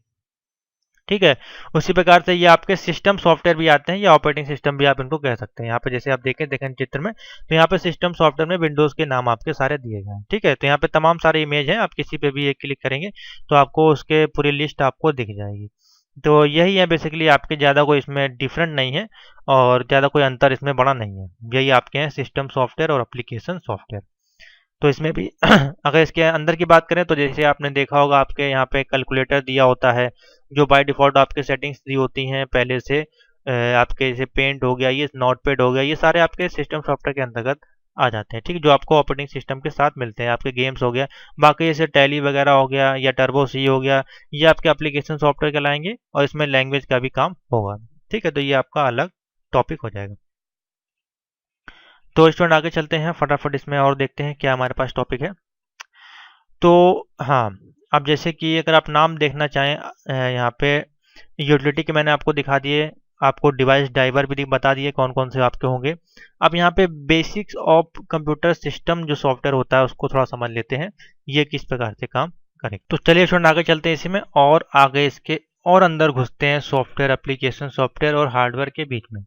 ठीक है, उसी प्रकार से ये आपके सिस्टम सॉफ्टवेयर भी आते हैं या ऑपरेटिंग सिस्टम भी आप इनको कह सकते हैं। यहाँ पे जैसे आप देखें चित्र में, तो यहाँ पे सिस्टम सॉफ्टवेयर में विंडोज के नाम आपके सारे दिए गए हैं। ठीक है, तो यहाँ पे तमाम सारे इमेज हैं, आप किसी पे भी एक क्लिक करेंगे तो आपको उसके पूरी लिस्ट आपको दिख जाएगी। तो यही है बेसिकली, आपके ज़्यादा कोई इसमें डिफरेंट नहीं है और ज़्यादा कोई अंतर इसमें बड़ा नहीं है। यही आपके हैं सिस्टम सॉफ्टवेयर और एप्लीकेशन सॉफ्टवेयर। तो इसमें भी अगर इसके अंदर की बात करें तो जैसे आपने देखा होगा, आपके यहाँ पे कैलकुलेटर दिया होता है, जो बाय डिफ़ॉल्ट आपके सेटिंग्स दी होती हैं पहले से। आपके जैसे पेंट हो गया, ये नोटपैड हो गया, ये सारे आपके सिस्टम सॉफ्टवेयर के अंतर्गत आ जाते हैं। ठीक है, जो आपको ऑपरेटिंग सिस्टम के साथ मिलते हैं। आपके गेम्स हो गया, बाकी जैसे टैली वगैरह हो गया या टर्बो सी हो गया, ये आपके एप्लीकेशन सॉफ्टवेयर कहलाएंगे और इसमें लैंग्वेज का भी काम होगा। ठीक है, तो ये आपका अलग टॉपिक हो जाएगा। तो स्टूडेंट आगे चलते हैं फटाफट इसमें और देखते हैं क्या हमारे पास टॉपिक है। तो हाँ, अब जैसे कि अगर आप नाम देखना चाहें, यहाँ पे यूटिलिटी के मैंने आपको दिखा दिए, आपको डिवाइस ड्राइवर भी बता दिए कौन कौन से आपके होंगे। अब यहाँ पे बेसिक्स ऑफ कंप्यूटर सिस्टम जो सॉफ्टवेयर होता है उसको थोड़ा समझ लेते हैं, ये किस प्रकार से काम करें। तो चलिए स्टूडेंट आगे चलते हैं इसी में और आगे इसके और अंदर घुसते हैं सॉफ्टवेयर, एप्लीकेशन सॉफ्टवेयर और हार्डवेयर के बीच में।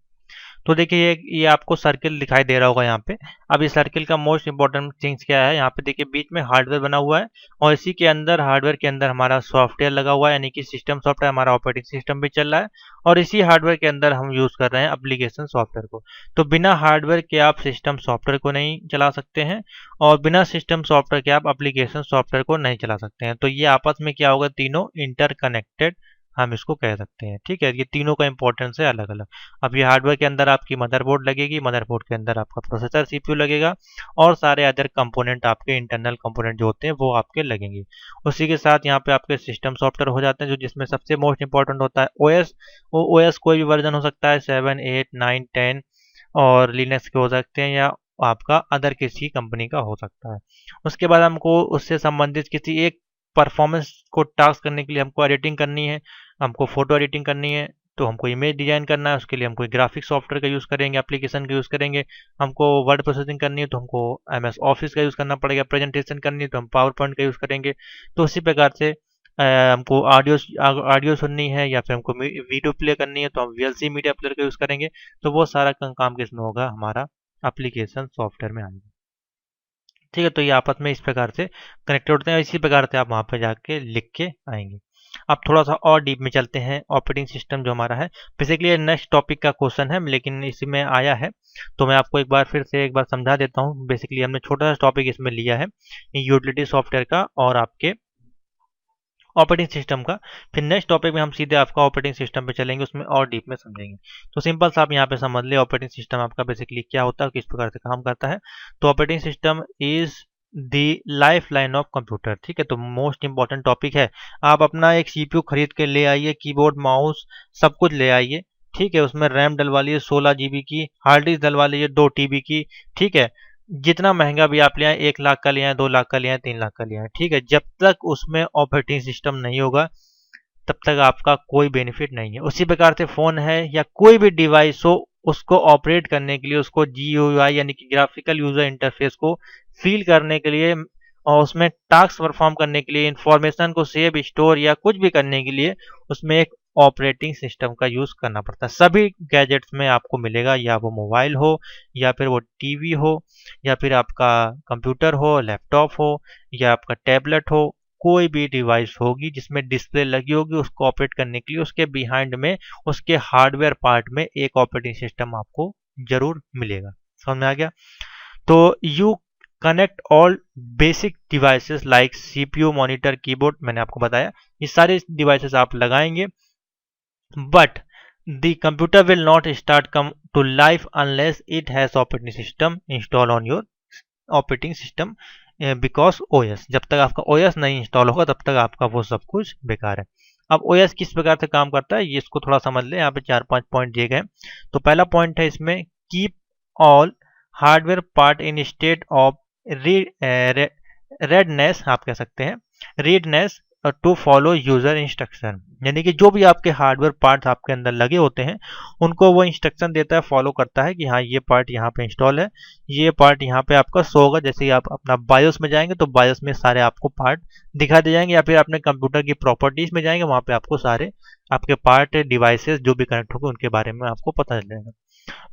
तो देखिए ये आपको सर्किल दिखाई दे रहा होगा यहाँ पे। अब इस सर्किल का मोस्ट इंपॉर्टेंट थिंग्स क्या है, यहाँ पे देखिए बीच में हार्डवेयर बना हुआ है और इसी के अंदर हार्डवेयर के अंदर हमारा सॉफ्टवेयर लगा हुआ है, यानी कि सिस्टम सॉफ्टवेयर, हमारा ऑपरेटिंग सिस्टम भी चल रहा है और इसी हार्डवेयर के अंदर हम यूज कर रहे हैं एप्लीकेशन सॉफ्टवेयर को। तो बिना हार्डवेयर के आप सिस्टम सॉफ्टवेयर को नहीं चला सकते हैं और बिना सिस्टम सॉफ्टवेयर के आप एप्लीकेशन सॉफ्टवेयर को नहीं चला सकते हैं। तो ये आपस में क्या होगा, तीनों इंटरकनेक्टेड हम इसको कह सकते हैं। ठीक है, ये तीनों का इंपॉर्टेंस है अलग अलग। अब ये हार्डवेयर के अंदर आपकी मदरबोर्ड लगेगी, मदरबोर्ड के अंदर आपका प्रोसेसर सीपीयू लगेगा और सारे अदर कंपोनेंट आपके इंटरनल कंपोनेंट जो होते हैं वो आपके लगेंगे। उसी के साथ यहाँ पे आपके सिस्टम सॉफ्टवेयर हो जाते हैं, जो जिसमें सबसे मोस्ट इंपॉर्टेंट होता है ओएस। वो ओएस कोई भी वर्जन हो सकता है, 7, 8, 9, 10 और लिनक्स के हो सकते हैं या आपका अदर किसी कंपनी का हो सकता है। उसके बाद हमको उससे संबंधित किसी एक परफॉर्मेंस को टास्क करने के लिए हमको एडिटिंग करनी है, हमको फोटो एडिटिंग करनी है, तो हमको इमेज डिजाइन करना है, उसके लिए हम कोई ग्राफिक सॉफ्टवेयर का यूज़ करेंगे, एप्लीकेशन का यूज़ करेंगे। हमको वर्ड प्रोसेसिंग करनी है तो हमको एमएस ऑफिस का यूज़ करना पड़ेगा, प्रेजेंटेशन करनी है तो हम पावर पॉइंट का यूज़ करेंगे। तो उसी प्रकार से हमको ऑडियो ऑडियो सुननी है या फिर हमको वीडियो प्ले करनी है तो हम वीएलसी मीडिया प्लेयर का यूज़ करेंगे। तो वो सारा काम किसमें होगा, हमारा एप्लीकेशन सॉफ्टवेयर में आएगा। ठीक है, तो ये आपस में इस प्रकार से कनेक्टेड होते हैं, इसी प्रकार से आप वहाँ पे जाके लिख के आएंगे। अब थोड़ा सा और डीप में चलते हैं। ऑपरेटिंग सिस्टम जो हमारा है, बेसिकली ये नेक्स्ट टॉपिक का क्वेश्चन है लेकिन इसी में आया है, तो मैं आपको एक बार फिर से एक बार समझा देता हूँ। बेसिकली हमने छोटा सा टॉपिक इसमें लिया है यूटिलिटी सॉफ्टवेयर का और आपके ऑपरेटिंग सिस्टम का। फिर नेक्स्ट टॉपिक में हम सीधे आपका ऑपरेटिंग सिस्टम पे चलेंगे, उसमें और डीप में समझेंगे। तो सिंपल सा आप यहाँ पे समझ ले ऑपरेटिंग सिस्टम आपका बेसिकली क्या होता है, किस प्रकार से काम करता है। तो operating system is the life line of computer. ठीक है, तो मोस्ट इंपॉर्टेंट टॉपिक है। आप अपना एक सीपीयू खरीद के ले आइए, कीबोर्ड माउस सब कुछ ले आइए। ठीक है, उसमें रैम डलवा लीजिए 16 GB की, हार्ड डिस्क डलवा लीजिए 2 TB की। ठीक है, जितना महंगा भी आप ले आए, 1 लाख का ले आए, 2 लाख का ले आए, 3 लाख का ले आए। ठीक है, जब तक उसमें ऑपरेटिंग सिस्टम नहीं होगा तब तक आपका कोई बेनिफिट नहीं है। उसी प्रकार से फोन है या कोई भी डिवाइस हो, उसको ऑपरेट करने के लिए, उसको GUI यानी कि ग्राफिकल यूजर इंटरफेस को फील करने के लिए और उसमें टास्क परफॉर्म करने के लिए, इंफॉर्मेशन को सेव स्टोर या कुछ भी करने के लिए उसमें एक ऑपरेटिंग सिस्टम का यूज करना पड़ता है। सभी गैजेट्स में आपको मिलेगा, या वो मोबाइल हो या फिर वो टीवी हो या फिर आपका कंप्यूटर हो, लैपटॉप हो या आपका टैबलेट हो, कोई भी डिवाइस होगी जिसमें डिस्प्ले लगी होगी, उसको ऑपरेट करने के लिए उसके बिहाइंड में, उसके हार्डवेयर पार्ट में एक ऑपरेटिंग सिस्टम आपको जरूर मिलेगा। समझ में आ गया? तो you connect all basic devices like CPU, monitor, keyboard, मैंने आपको बताया ये सारे डिवाइसेस आप लगाएंगे, but the computer will not start come to life unless it has operating system installed on your operating system because OS। जब तक आपका OS नहीं इंस्टॉल होगा तब तक आपका वो सब कुछ बेकार है। अब OS किस प्रकार से काम करता है ये इसको थोड़ा समझ ले। यहाँ पे 4-5 पॉइंट दिए गए। तो पहला पॉइंट है इसमें keep all hardware part in state of redness, आप कह सकते हैं रीडनेस टू फॉलो यूजर इंस्ट्रक्शन, यानी कि जो भी आपके हार्डवेयर पार्ट्स आपके अंदर लगे होते हैं उनको वो इंस्ट्रक्शन देता है, फॉलो करता है कि हाँ ये पार्ट यहाँ पे इंस्टॉल है, ये पार्ट यहाँ पे आपका शो होगा। जैसे ही आप अपना बायोस में जाएंगे तो बायोस में सारे आपको पार्ट दिखा दे जाएंगे, या फिर अपने कंप्यूटर की प्रॉपर्टीज में जाएंगे वहाँ पे आपको सारे आपके पार्ट डिवाइसेस जो भी कनेक्ट होंगे उनके बारे में आपको पता चल जाएगा।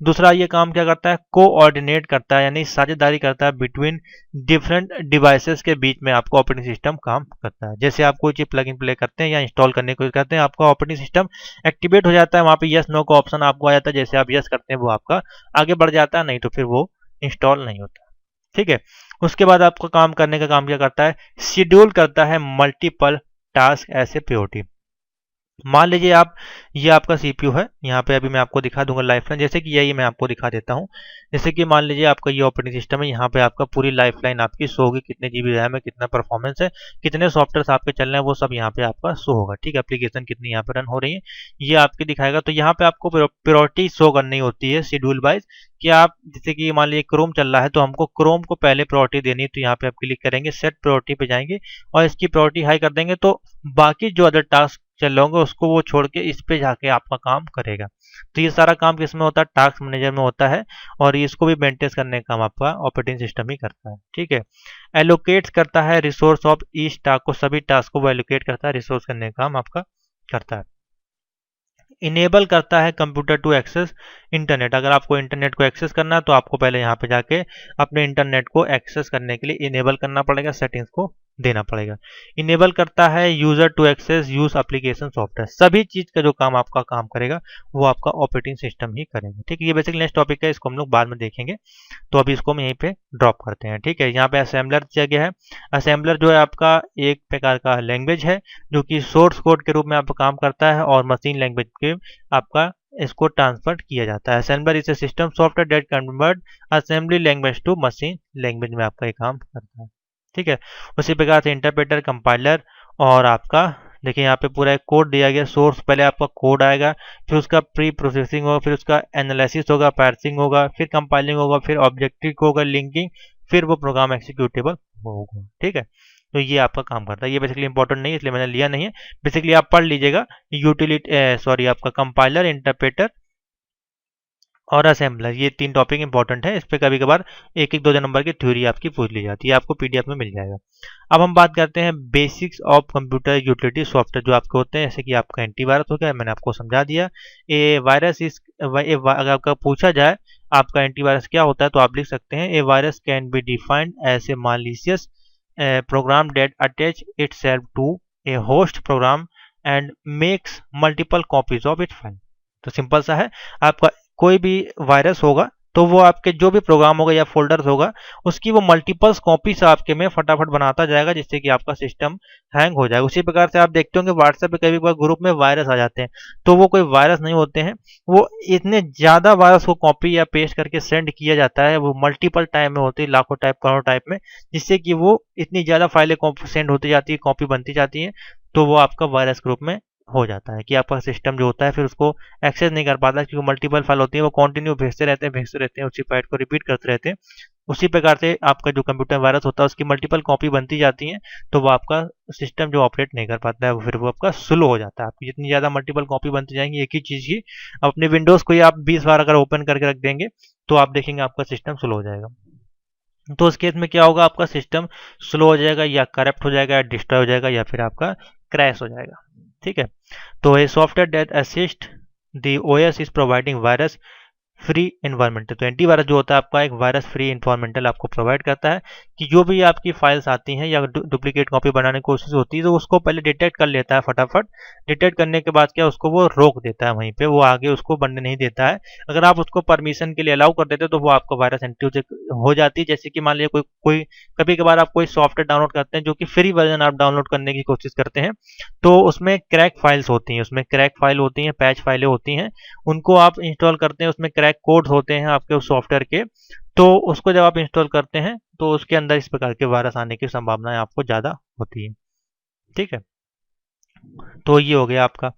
दूसरा ये काम क्या करता है, कोऑर्डिनेट करता है, यानी साझेदारी करता है बिटवीन डिफरेंट डिवाइसेस के बीच में आपको ऑपरेटिंग सिस्टम काम करता है। जैसे आप कोई चीज प्लग इन प्ले करते हैं या इंस्टॉल करने की कोशिश करते हैं, आपका ऑपरेटिंग सिस्टम एक्टिवेट हो जाता है, वहां पे यस नो का ऑप्शन आपको आ जाता है, जैसे आप यस करते हैं वो आपका आगे बढ़ जाता है, नहीं तो फिर वो इंस्टॉल नहीं होता। ठीक है, उसके बाद आपको काम करने का काम क्या करता है, शेड्यूल करता है मल्टीपल टास्क ऐसे प्रायोरिटी। मान लीजिए आप, ये आपका सीपीयू है, यहाँ पे अभी मैं आपको दिखा दूंगा लाइफलाइन, जैसे कि यही मैं आपको दिखा देता हूँ। जैसे कि मान लीजिए आपका ये ऑपरेटिंग सिस्टम है, यहाँ पे आपका पूरी लाइफलाइन आपकी शो होगी, कितने जीबी रैम है, कितना परफॉर्मेंस है, कितने सॉफ्टवेयर आपके चल रहे हैं, वो सब यहाँ पे आपका शो होगा। ठीक है, एप्लीकेशन कितनी यहाँ पे रन हो रही है ये आपके दिखाएगा। तो यहाँ पे आपको प्रायोरिटी शो करनी होती है शेड्यूल वाइज, कि आप जैसे कि मान लीजिए क्रोम चल रहा है तो हमको क्रोम को पहले प्रायोरिटी देनी है, तो यहाँ पे आप क्लिक करेंगे, सेट प्रायोरिटी पे जाएंगे और इसकी प्रायोरिटी हाई कर देंगे, तो बाकी जो अदर टास्क चल रहे होंगे उसको वो छोड़ के इस पे जाके आपका काम करेगा। तो ये सारा काम किसमें होता है, टास्क मैनेजर में होता है, और इसको भी मेंटेन करने का काम आपका ऑपरेटिंग सिस्टम ही करता है। ठीक है, एलोकेट करता है रिसोर्स ऑफ ईच टास्क को, सभी टास्क को वो एलोकेट करता है, रिसोर्स करने का काम आपका करता है। इनेबल करता है कंप्यूटर टू एक्सेस इंटरनेट, अगर आपको इंटरनेट को एक्सेस करना है तो आपको पहले यहाँ पे जाके अपने इंटरनेट को एक्सेस करने के लिए इनेबल करना पड़ेगा, सेटिंग्स को देना पड़ेगा। इनेबल करता है user to access use application software, सभी चीज का जो काम आपका काम करेगा वो आपका ऑपरेटिंग सिस्टम ही करेगा। ठीक है, ये बेसिकली नेक्स्ट टॉपिक है, इसको हम लोग बाद में देखेंगे, तो अभी इसको हम यहीं पे ड्रॉप करते हैं। ठीक है, यहाँ पे असेंबलर दिया गया है। असेंबलर जो है आपका एक प्रकार का लैंग्वेज है जो कि सोर्स कोड के रूप में आपका काम करता है, और मशीन लैंग्वेज के आपका इसको ट्रांसफर किया जाता है। Assembler is a system software that convert assembly language to machine language में आपका ये काम करता है। ठीक है, उसी प्रकार से इंटरप्रेटर, कंपाइलर, और आपका देखिए यहाँ पे पूरा एक कोड दिया गया। सोर्स पहले आपका कोड आएगा, फिर उसका प्री प्रोसेसिंग होगा, फिर उसका एनालिसिस होगा, पार्सिंग होगा, फिर कंपाइलिंग होगा, फिर ऑब्जेक्टिव होगा, लिंकिंग, फिर वो प्रोग्राम एक्सिक्यूटेबल होगा। ठीक है, तो ये आपका काम करता है। ये बेसिकली इंपॉर्टेंट नहीं है इसलिए मैंने लिया नहीं है, बेसिकली आप पढ़ लीजिएगा। यूटिलिटी सॉरी आपका कंपाइलर, इंटरप्रेटर और असेंबलर, ये तीन टॉपिक इंपॉर्टेंट है। इस पे कभी कभार एक एक दो नंबर की थ्योरी आपकी पूछ ली जाती है, आपको पीडीएफ में मिल जाएगा। अब हम बात करते हैं basics of computer utility software जो आपके होते हैं, जैसे कि आपका एंटीवायरस हो गया, मैंने आपको समझा दिया। ए वायरस इस अगर आपका पूछा जाए आपका एंटीवायरस क्या होता है तो आप लिख सकते हैं, a virus can be defined as a malicious program that attach itself to a host program and makes multiple copies of its file। तो सिंपल सा है, आपका कोई भी वायरस होगा तो वो आपके जो भी प्रोग्राम होगा या फोल्डर्स होगा उसकी वो मल्टीपल्स कॉपीज आपके में फटाफट बनाता जाएगा, जिससे कि आपका सिस्टम हैंग हो जाएगा। उसी प्रकार से आप देखते होंगे व्हाट्सएप पे कभी कभार ग्रुप में वायरस आ जाते हैं, तो वो कोई वायरस नहीं होते हैं, वो इतने ज्यादा वायरस को कॉपी या पेस्ट करके सेंड किया जाता है, वो मल्टीपल टाइप में होती है, लाखों टाइप करोड़ों टाइप में, जिससे कि वो इतनी ज्यादा फाइलें सेंड होती जाती है, कॉपी बनती जाती है, तो वो आपका वायरस ग्रुप में हो जाता है कि आपका सिस्टम जो होता है फिर उसको एक्सेस नहीं कर पाता, क्योंकि मल्टीपल फाइल होती है, वो कंटिन्यू भेजते रहते हैं, उसी फाइल को रिपीट करते रहते हैं। उसी प्रकार से आपका जो कंप्यूटर वायरस होता है उसकी मल्टीपल कॉपी बनती जाती है, तो वो आपका सिस्टम जो ऑपरेट नहीं कर पाता है, फिर वो आपका स्लो हो जाता है। आपकी जितनी ज़्यादा मल्टीपल कॉपी बनती जाएंगी एक ही चीज़ की, अपने विंडोज़ को ही आप 20 बार अगर ओपन करके रख देंगे तो आप देखेंगे आपका सिस्टम स्लो हो जाएगा। तो उस केस में क्या होगा, आपका सिस्टम स्लो हो जाएगा, या करप्ट हो जाएगा, या डिस्ट्रॉय हो जाएगा, या फिर आपका क्रैश हो जाएगा। ठीक है, तो ये software that assist the OS is providing virus free environmental. तो एंटीवायरस जो होता है आपका एक वायरस फ्री एनवायरमेंटल आपको प्रोवाइड करता है, कि जो भी आपकी फाइल्स आती हैं या डुप्लीकेट कॉपी बनाने की कोशिश होती है तो उसको पहले डिटेक्ट कर लेता है फटाफट। डिटेक्ट करने के बाद क्या उसको वो रोक देता है वहीं पे, वो आगे उसको बनने नहीं देता है। अगर आप उसको परमिशन के लिए अलाउ कर देते तो वो आपका वायरस एंटी हो जाती है। जैसे कि मान लीजिए कोई कोई कभी कभार आप कोई सॉफ्टवेयर डाउनलोड करते हैं जो कि फ्री वर्जन आप डाउनलोड करने की कोशिश करते हैं, तो उसमें क्रैक फाइल्स होती हैं, उसमें क्रैक फाइल होती हैं, पैच फाइलें होती हैं, उनको आप इंस्टॉल करते हैं, उसमें क्रैक कोड्स होते हैं आपके उस सॉफ्टवेयर के, तो उसको जब आप इंस्टॉल करते हैं तो उसके अंदर इस प्रकार के वायरस आने की संभावनाएं आपको ज़्यादा होती है। ठीक है, तो ये हो गया आपका।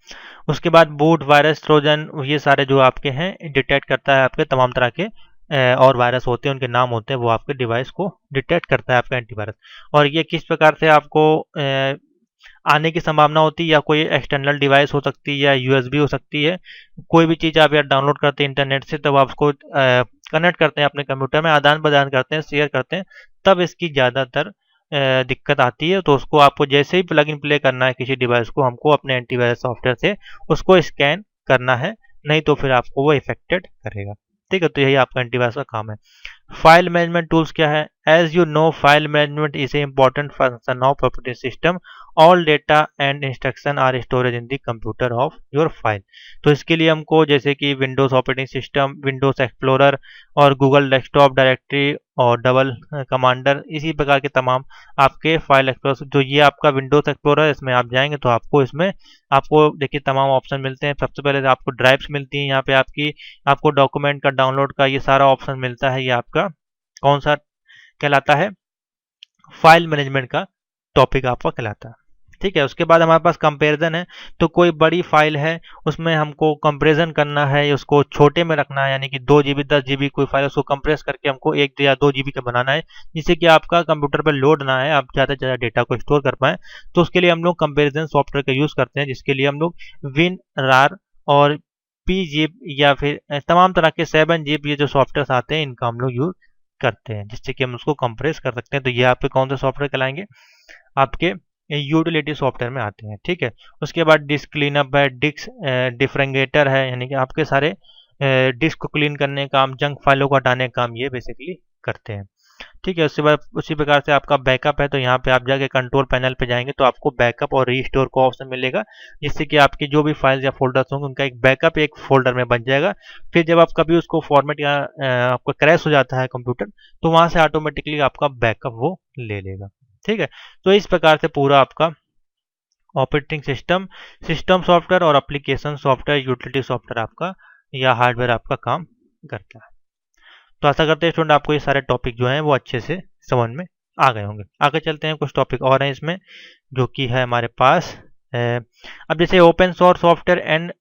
उसके बाद बूट, वायरस, ट्रोजन, ये सारे जो आपके हैं डिटेक्ट करता है आपके तमाम तरह के और वायरस होते हैं, उनके नाम होते हैं, वो आपके डिवाइस को डिटेक्ट करता है आपका एंटीवायरस। और ये किस प्रकार से आपको आने की संभावना होती है, या कोई एक्सटर्नल डिवाइस हो सकती है या यूएसबी हो सकती है। कोई भी चीज़ आप यार डाउनलोड करते हैं इंटरनेट से, तब आप उसको कनेक्ट करते हैं अपने कंप्यूटर में, आदान प्रदान करते हैं, शेयर करते हैं, तब इसकी ज़्यादातर दिक्कत आती है। तो उसको आपको जैसे ही प्लग इन प्ले करना है किसी डिवाइस को, हमको अपने एंटीवायरस सॉफ्टवेयर से उसको स्कैन करना है, नहीं तो फिर आपको वो इफेक्टेड करेगा। ठीक है, तो यही आपका एंटीवायरस का काम है। फाइल मैनेजमेंट टूल्स क्या है? As you know, file management is a important function of operating system. All data and instruction are storage in the computer of your file. तो इसके लिए हमको जैसे कि Windows operating system, Windows Explorer और Google desktop directory और double commander, इसी प्रकार के तमाम आपके फाइल एक्सप्लोरर, जो ये आपका विंडोज एक्सप्लोरर, इसमें आप जाएंगे तो आपको इसमें आपको देखिए तमाम ऑप्शन मिलते हैं। सबसे पहले आपको ड्राइव्स मिलती हैं, यहाँ पे आपको डॉक्यूमेंट का डाउनलोड का ये सारा ऑप्शन मिलता है। ये आपका कौन सा कहलाता है? फाइल मैनेजमेंट का टॉपिक आपका कहलाता है। ठीक है, उसके बाद हमारे पास कंपैरिजन है। तो कोई बड़ी फाइल है, उसमें हमको कंपैरिजन करना है, उसको छोटे में रखना है, यानी कि 2 GB 10 GB कोई फाइल, उसको कंप्रेस करके हमको 1 या 2 GB का बनाना है, जिससे कि आपका कंप्यूटर पर लोड ना है, आप ज़्यादा से ज़्यादा डेटा को स्टोर कर पाएँ। तो उसके लिए हम लोग कंपेरिजन सॉफ्टवेयर का यूज़ करते हैं, जिसके लिए हम लोग WinRAR और pzip या फिर तमाम तरह के 7zip ये जो सॉफ्टवेयर आते हैं, इनका हम लोग यूज़ करते हैं, जिससे कि हम उसको कंप्रेस कर सकते हैं। तो ये आपके कौन से सॉफ्टवेयर कहलाएंगे? आपके यूटिलिटी सॉफ्टवेयर में आते हैं। ठीक है, उसके बाद डिस्क क्लीनअप है, डिस्क डिफ्रेंगेटर है, यानी कि आपके सारे डिस्क को क्लीन करने का काम, जंक फाइलों को हटाने का काम ये बेसिकली करते हैं। ठीक है, उसके बाद उसी प्रकार से आपका बैकअप है। तो यहाँ पे आप जाके कंट्रोल पैनल पे जाएंगे तो आपको बैकअप और रीस्टोर का ऑप्शन मिलेगा, जिससे कि आपकी जो भी फाइल्स या फोल्डर्स होंगे उनका एक बैकअप एक फोल्डर में बन जाएगा। फिर जब आप कभी उसको फॉर्मेट या आपका क्रैश हो जाता है कंप्यूटर, तो वहां से ऑटोमेटिकली आपका बैकअप वो ले लेगा। ठीक है, तो इस प्रकार से पूरा आपका ऑपरेटिंग सिस्टम, सिस्टम सॉफ्टवेयर और एप्लीकेशन सॉफ्टवेयर, यूटिलिटी सॉफ्टवेयर आपका या हार्डवेयर आपका काम करता है। तो आशा करते हैं स्टूडेंट आपको ये सारे टॉपिक जो हैं वो अच्छे से समझ में आ गए होंगे। आगे चलते हैं, कुछ टॉपिक और हैं इसमें जो कि है हमारे पास। अब जैसे open source software and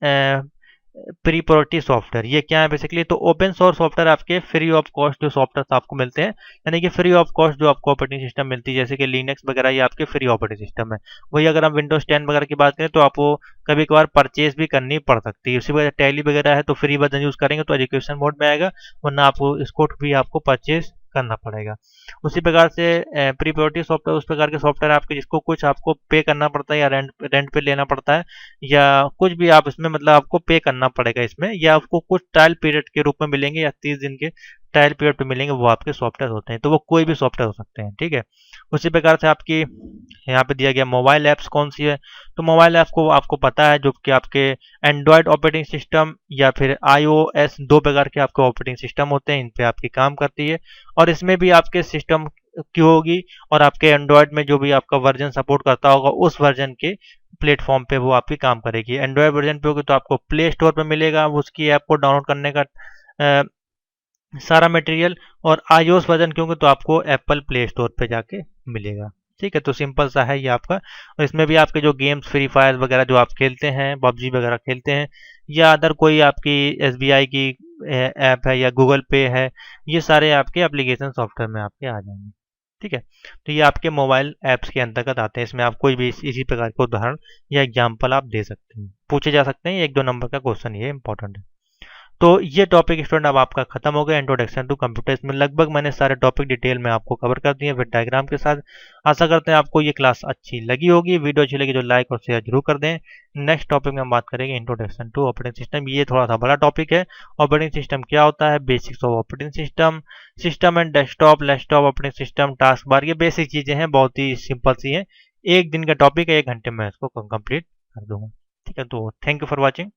pre priority software, ये क्या है बेसिकली? तो ओपन सोर्स सॉफ्टवेयर आपके फ्री ऑफ कॉस्ट जो सॉफ्टवेयर आपको मिलते हैं, यानी कि फ्री ऑफ कॉस्ट जो आपको ऑपरेटिंग सिस्टम मिलती है, जैसे कि लिनक्स वगैरह, ये आपके फ्री ऑपरेटिंग सिस्टम है। वही अगर हम विंडोज 10 वगैरह की बात करें तो आपको कभी कभार परचेज भी करनी पड़ सकती है। उसी वजह टैली वगैरह है तो फ्री वर्जन यूज करेंगे तो एजुकेशन मोड में आएगा, वरना आपको इसको भी आपको परचेज करना पड़ेगा। उसी प्रकार से प्री प्रायोरिटी सॉफ्टवेयर उस प्रकार के सॉफ्टवेयर आपके जिसको कुछ आपको पे करना पड़ता है, या रेंट पे लेना पड़ता है, या कुछ भी आप इसमें मतलब आपको पे करना पड़ेगा इसमें, या आपको कुछ ट्रायल पीरियड के रूप में मिलेंगे या 30 दिन के ट्रायल पीरियड पे मिलेंगे, वो आपके सॉफ्टवेयर होते हैं। तो वो कोई भी सॉफ्टवेयर हो सकते हैं। ठीक है, उसी प्रकार से आपकी यहाँ पे दिया गया मोबाइल ऐप्स कौन सी है? तो मोबाइल ऐप को आपको पता है जो कि आपके एंड्रॉयड ऑपरेटिंग सिस्टम या फिर iOS, 2 प्रकार के आपके ऑपरेटिंग सिस्टम होते हैं, इन पे आपकी काम करती है। और इसमें भी आपके सिस्टम की होगी, और आपके एंड्रॉयड में जो भी आपका वर्जन सपोर्ट करता होगा उस वर्जन के प्लेटफॉर्म पे वो आपकी काम करेगी। एंड्रॉयड वर्जन पे होगी तो आपको प्ले स्टोर पे मिलेगा उसकी ऐप को डाउनलोड करने का सारा मटेरियल, और iOS वर्जन क्योंकि तो आपको एप्पल प्ले स्टोर पे जाके मिलेगा। ठीक है, तो सिंपल सा है ये आपका। और इसमें भी आपके जो गेम्स, फ्री फायर वगैरह जो आप खेलते हैं, पबजी वगैरह खेलते हैं, या अदर कोई आपकी SBI की ऐप है या गूगल पे है, ये सारे आपके एप्लीकेशन सॉफ्टवेयर में आपके आ जाएंगे। ठीक है, तो ये आपके मोबाइल ऐप्स के अंतर्गत आते हैं। इसमें आप कोई भी इसी प्रकार के उदाहरण या एग्जाम्पल आप दे सकते हैं, पूछे जा सकते हैं। 1-2 नंबर का क्वेश्चन ये इंपॉर्टेंट है। तो ये टॉपिक स्टूडेंट अब आपका खत्म हो गया, इंट्रोडक्शन टू कंप्यूटर। इसमें लगभग मैंने सारे टॉपिक डिटेल में आपको कवर कर दिए विद डायग्राम के साथ। आशा करते हैं आपको ये क्लास अच्छी लगी होगी। वीडियो अच्छी लगी तो लाइक और शेयर जरूर कर दें। नेक्स्ट टॉपिक में हम बात करेंगे इंट्रोडक्शन टू ऑपरेटिंग सिस्टम। ये थोड़ा सा बड़ा टॉपिक है। ऑपरेटिंग सिस्टम क्या होता है, basics of operating system, system and desktop, laptop operating system, task bar, ये बेसिक चीजें हैं, बहुत ही सिंपल सी हैं। 1 दिन का टॉपिक है, 1 घंटे में इसको कंप्लीट कर दूंगा। ठीक है, तो थैंक यू फॉर वॉचिंग।